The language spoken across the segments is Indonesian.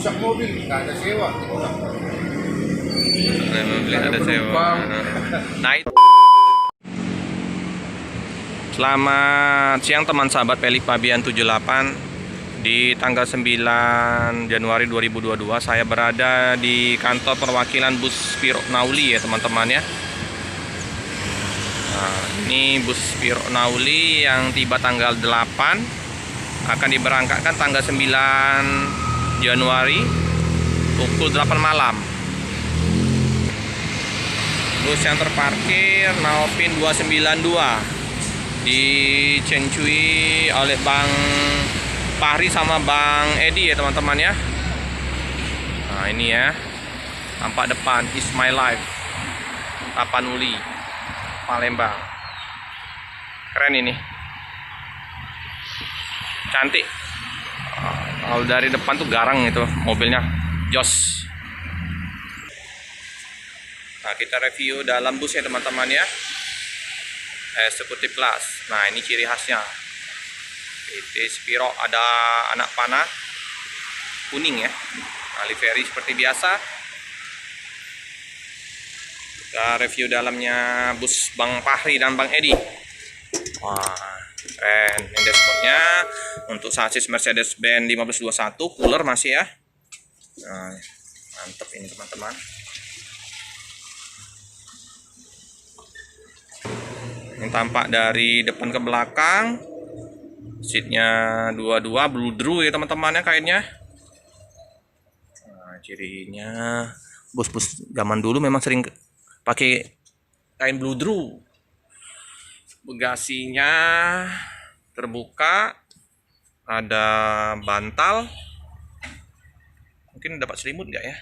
rusak mobil, nggak ada sewa. Mobil ada sewa. Nah, itu. Selamat siang teman sahabat Pelik Pabian 78. Di tanggal 9 Januari 2022 saya berada di kantor perwakilan bus Spiro Nauli ya teman-teman ya. Nah, ini bus Spiro Nauli yang tiba tanggal 8 akan diberangkatkan tanggal 9 Januari pukul 8 malam. Bus yang terparkir Naopin 292 dicencui oleh Bang Fahri sama Bang Edi ya teman-teman ya. Nah ini ya, tampak depan Is My Life Tapanuli Palembang. Keren ini, cantik. Kalau dari depan tuh garang itu mobilnya, jos. Nah kita review dalam bus ya teman-teman ya, eksekutif kelas. Nah ini ciri khasnya PT Spiro, ada anak panah kuning ya, livery seperti biasa. Kita review dalamnya bus Bang Fahri dan Bang Edi. Wah keren. Ini dashboardnya untuk sasis Mercedes-Benz 1521, cooler masih ya. Nah, mantep ini teman-teman. Yang tampak dari depan ke belakang, seatnya dua-dua bludru ya teman-teman ya kainnya. Nah, cirinya bus-bus zaman dulu memang sering pakai kain bludru. Bagasinya terbuka, ada bantal. Mungkin dapat selimut nggak ya?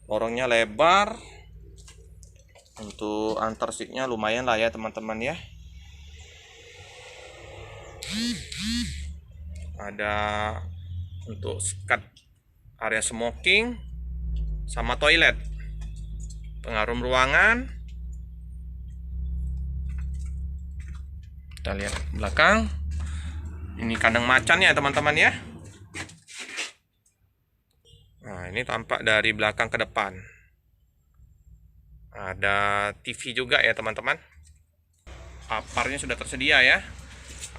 Lorongnya lebar. Untuk antar seatnya lumayan lah ya teman-teman ya. Ada untuk sekat area smoking sama toilet, pengarum ruangan. Kita lihat belakang, ini kandang macan ya teman-teman ya. Nah ini tampak dari belakang ke depan. Ada TV juga ya teman-teman. Paparnya sudah tersedia ya.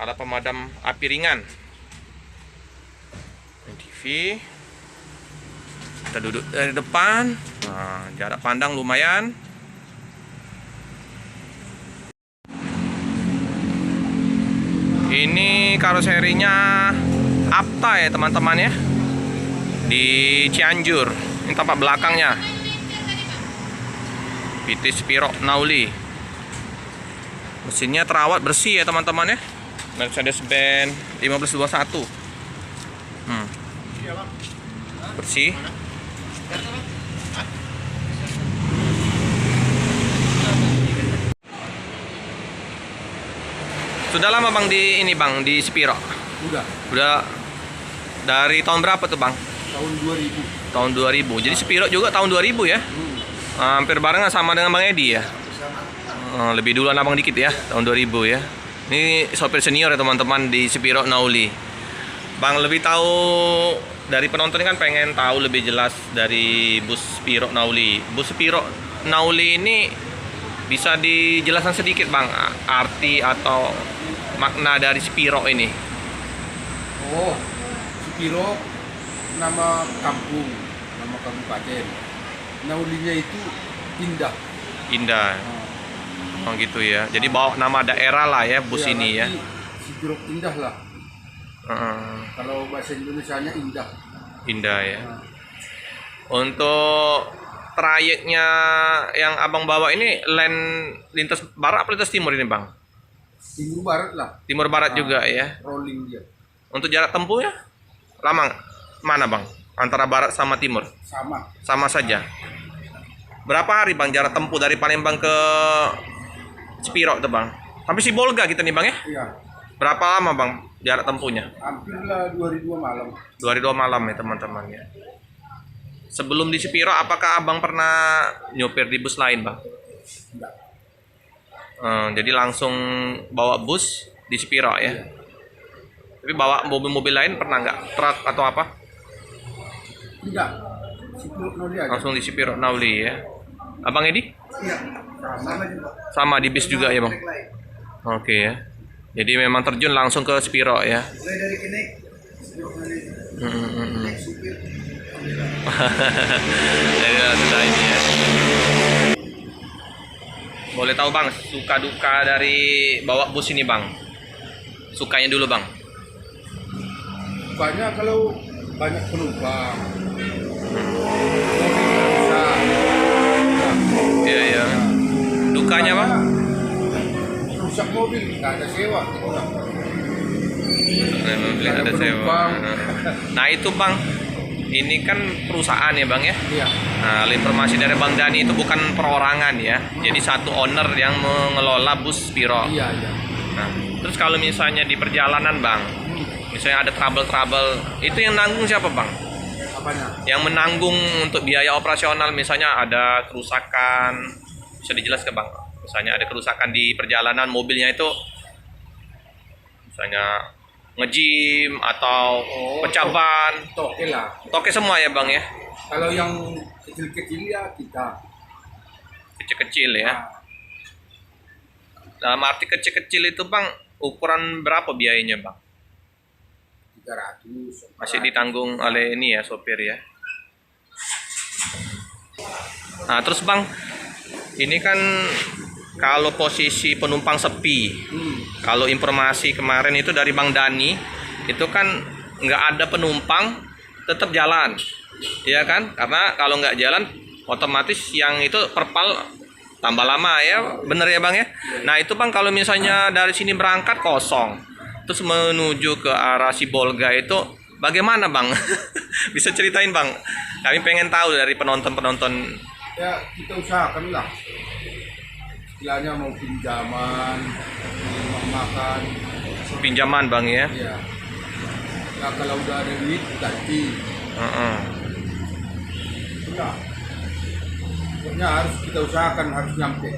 Ada pemadam api ringan. TV. Kita duduk dari depan. Nah, jarak pandang lumayan. Ini karoserinya Apta ya teman-teman ya. Di Cianjur. Ini tampak belakangnya. PT Spiro Nauli. Mesinnya terawat bersih ya teman-teman ya. Mercedes-Benz 1521. Bersih. Sudah lama Bang di ini Bang di Spiro? Udah dari tahun berapa tuh Bang? Tahun 2000. Tahun 2000. Jadi Spiro juga tahun 2000 ya? Hampir barengan sama dengan Bang Edi ya. Lebih duluan abang dikit ya, tahun 2000 ya. Ini sopir senior ya teman-teman di Spiro Nauli. Bang lebih tahu dari penonton kan, pengen tahu lebih jelas dari bus Spiro Nauli. Bus Spiro Nauli ini bisa dijelaskan sedikit Bang, arti atau makna dari Spiro ini? Oh, Spiro nama kampung, nama kabupaten. Naulinya itu indah. Indah. Oh gitu ya. Jadi bawa nama daerah lah ya bus Ya, ini ya. Spiro indah lah. Kalau bahasa Indonesianya indah. Indah ya. Nah, Untuk trayeknya yang abang bawa ini lintas barat apa lintas timur ini Bang? timur barat lah. Timur barat juga ya. Rolling dia. Untuk jarak tempuhnya lama mana Bang? Antara barat sama timur? Sama saja. Berapa hari Bang jarak tempuh dari Palembang ke Spiro tuh Bang? Sampai Sibolga kita nih Bang ya? Iya. Berapa lama Bang jarak tempuhnya? Hampirlah 2002 malam. 22 malam ya teman-teman ya. Sebelum di Spiro apakah abang pernah nyopir di bus lain Bang? Enggak. Jadi langsung bawa bus di Spiro ya. Tapi bawa mobil-mobil lain pernah nggak? Truk atau apa? Tidak. Sipirok Nauli aja. Langsung di Sipirok Nauli ya. Abang Edi? Iya. Sama juga. Sama di bis juga ya bang? Oke ya. Jadi memang terjun langsung ke Sipirok ya. Mulai dari Kenek, Sipirok Nauli. Supir. Jadi sudah ini ya. Boleh tahu bang, suka duka dari bawa bus ini bang? Sukanya dulu bang. Banyak kalau banyak penumpang. Iya ya. Dukanya bang? Rusak mobil, nggak ada sewa. Mobil ada sewa. penumpang. Nah itu bang, ini kan perusahaan ya bang ya. Iya. Nah, informasi dari Bang Dani itu bukan perorangan ya. Jadi satu owner yang mengelola bus Spiro. Iya, iya. Nah, terus kalau misalnya di perjalanan bang, misalnya ada trouble-trouble, itu yang nanggung siapa bang? Apanya? Yang menanggung untuk biaya operasional, misalnya ada kerusakan, bisa dijelaskan bang? Misalnya ada kerusakan di perjalanan mobilnya itu, misalnya nge-gym atau pecah ban, Toke lah. toke semua ya bang ya? Kalau yang kecil-kecil ya kita. Kecil-kecil ya. Nah, Dalam arti kecil-kecil itu bang, ukuran berapa biayanya bang? 300. Masih ditanggung oleh ini ya sopir ya. Nah terus bang, ini kan kalau posisi penumpang sepi, kalau informasi kemarin itu dari Bang Dani, itu kan nggak ada penumpang, tetap jalan, ya kan? Karena kalau nggak jalan, otomatis yang itu perpal tambah lama ya, bener ya bang ya? Nah itu bang kalau misalnya dari sini berangkat kosong, terus menuju ke arah Sibolga itu bagaimana bang? Bisa ceritain bang? Kami pengen tahu dari penonton-penonton. Ya kita usahakan lah. Istilahnya mau pinjaman, mau makan. Pinjaman bang ya? Ya. Nah kalau udah ada duit ganti. Nah, pokoknya harus kita usahakan harus nyampe.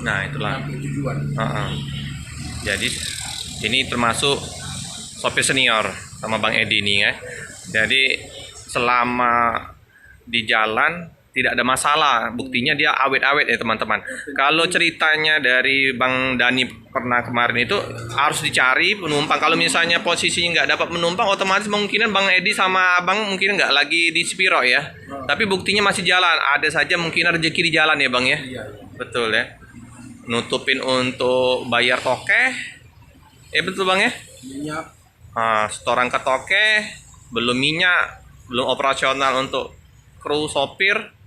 Nah itulah. Nyampe tujuan. Jadi ini termasuk sopir senior sama Bang Edi nih ya. Jadi selama di jalan tidak ada masalah, buktinya dia awet-awet ya teman-teman. Kalau ceritanya dari Bang Dani pernah kemarin itu harus dicari penumpang. Kalau misalnya posisinya nggak dapat penumpang, otomatis mungkinan Bang Edi sama Abang mungkin nggak lagi di Spiro ya. Tapi buktinya masih jalan. Ada saja mungkin rezeki di jalan ya Bang ya. Iya, iya. Betul ya. Nutupin untuk bayar tokeh. Betul Bang ya. Minyak. Setoran ke tokeh, belum minyak, belum operasional untuk kru sopir.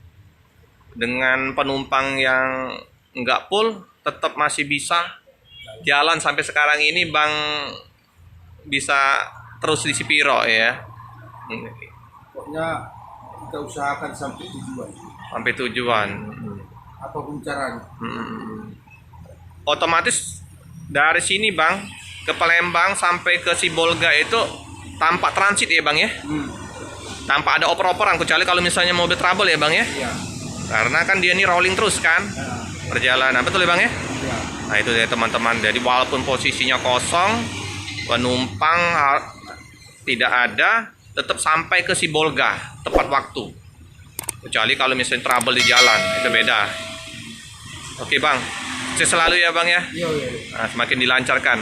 Dengan penumpang yang nggak full tetap masih bisa jalan sampai sekarang ini Bang, bisa terus di Sipiro ya. Pokoknya kita usahakan sampai tujuan. Sampai tujuan. Apapun caranya. Otomatis dari sini Bang ke Palembang sampai ke Sibolga itu tanpa transit ya Bang ya. Tanpa ada oper-operan, kecuali kalau misalnya mobil trouble ya Bang ya. Iya. Karena kan dia ini rolling terus kan perjalanan, betul ya Bang ya? Iya. Nah itu ya teman-teman, jadi walaupun posisinya kosong, penumpang tidak ada, tetap sampai ke Sibolga tepat waktu. Kecuali kalau misalnya trouble di jalan, itu beda. Oke Bang, sukses selalu ya Bang ya. Iya, iya. Nah, semakin dilancarkan.